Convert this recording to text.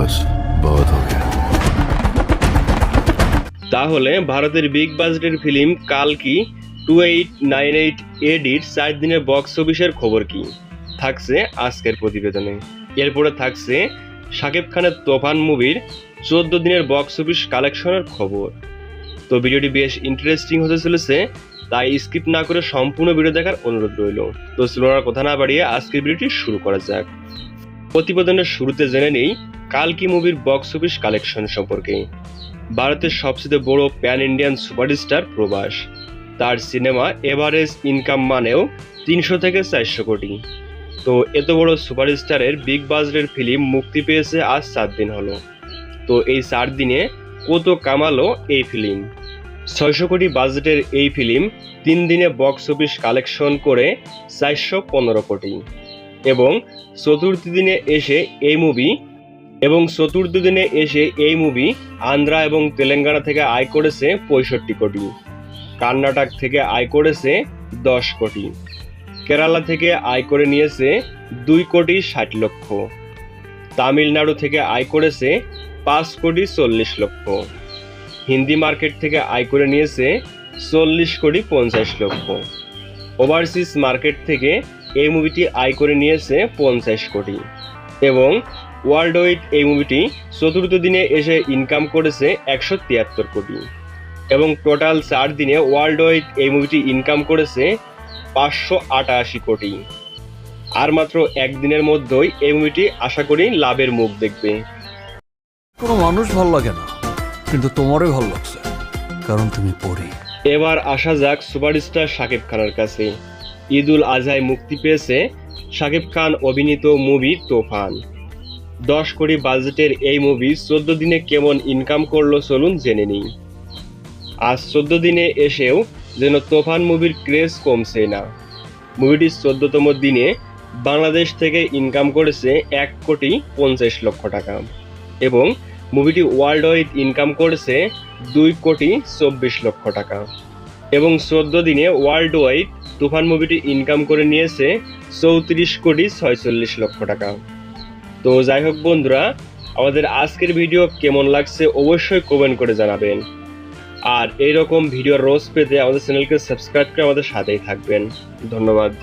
बस बहुत हो गया। তাহলে ভারতের বিগ বাজেটের ফিল্ম কালকি 2898 এডির 4 দিনের বক্স অফিসের খবর কি থাকছে আজকের প্রতিবেদনে। এরপরে থাকছে শাকিব খানের তুফান মুভির 14 দিনের বক্স অফিস কালেকশনের খবর। তো ভিডিওটি বেশ ইন্টারেস্টিং হতে চলেছে, তাই স্কিপ না করে সম্পূর্ণ ভিডিও দেখার অনুরোধ রইল। তো চলুন আর কথা না বাড়িয়ে আজকের ভিডিওটি শুরু করা যাক। প্রতিবেদনের শুরুতে জেনে নেই কালকি মুভির বক্স অফিস কালেকশন সম্পর্কে। ভারতের সবচেয়ে বড় প্যান ইন্ডিয়ান সুপারস্টার প্রভাস, তার সিনেমা এভারেজ ইনকাম মানেও 300 থেকে 400 কোটি। তো এত বড় সুপারস্টারের বিগ বাজেটের ফিল্ম মুক্তি পেয়েছে আজ 4 দিন হলো। তো এই 4 দিনে কত কামালো এই ফিল্ম? 600 কোটি বাজেটের এই ফিল্ম 3 দিনে বক্স অফিস কালেকশন করে 415 কোটি এবং চতুর্থ দিনে এসে এই মুভি আন্ধ্রা এবং তেলেঙ্গানা থেকে আয় করেছে 65 কোটি, কর্ণাটক থেকে আয় করেছে 10 কোটি, কেরালা থেকে আয় করে নিয়েছে 2 কোটি 60 লক্ষ, তামিলনাড়ু থেকে আয় করেছে 5 কোটি 40 লক্ষ, হিন্দি মার্কেট থেকে আয় করে নিয়েছে 40 কোটি 50 লক্ষ, ওভারসিজ মার্কেট থেকে এই মুভিটি আয় করে নিয়েছে 50 কোটি এবং ওয়ার্ল্ড ওয়াইড এই মুভিটি চতুর্থ দিনে এসে ইনকাম করেছে 173 কোটি এবং টোটাল 4 দিনে ওয়ার্ল্ড ওয়াইড এই মুভিটি ইনকাম করেছে 588 কোটি। আর মাত্র একদিনের মধ্যেই এই মুভিটি আশা করি লাভের মুখ দেখবে। কোনো মানুষ ভালো লাগে না, কিন্তু তোমারই ভালো লাগছে কারণ তুমি পড়ি। এবার আসা যাক সুপারস্টার শাকিব খানের কাছে। ঈদুল আজহায় মুক্তি পেয়েছে শাকিব খান অভিনীত মুভি তুফান। 10 কোটি বাজেটের এই মুভি 14 দিনে কেমন ইনকাম করলো চলুন জেনে নিই। আজ 14 দিনে এসেও যেন তুফান মুভির ক্রেজ কমছে না। মুভিটির 14তম দিনে বাংলাদেশ থেকে ইনকাম করেছে 1 কোটি 50 লক্ষ টাকা এবং মুভিটি ওয়ার্ল্ড ওয়াইড ইনকাম করেছে 2 কোটি 24 লক্ষ টাকা এবং 14 দিনে ওয়ার্ল্ড ওয়াইড তুফান মুভিটি ইনকাম করে নিয়েছে 34 কোটি 46 লক্ষ টাকা। তো যাই হোক বন্ধুরা, আমাদের আজকের ভিডিও কেমন লাগছে অবশ্যই কমেন্ট করে জানাবেন। আর এইরকম ভিডিও রোজ পেতে আমাদের চ্যানেলকে সাবস্ক্রাইব করে আমাদের সাথেই থাকবেন। ধন্যবাদ।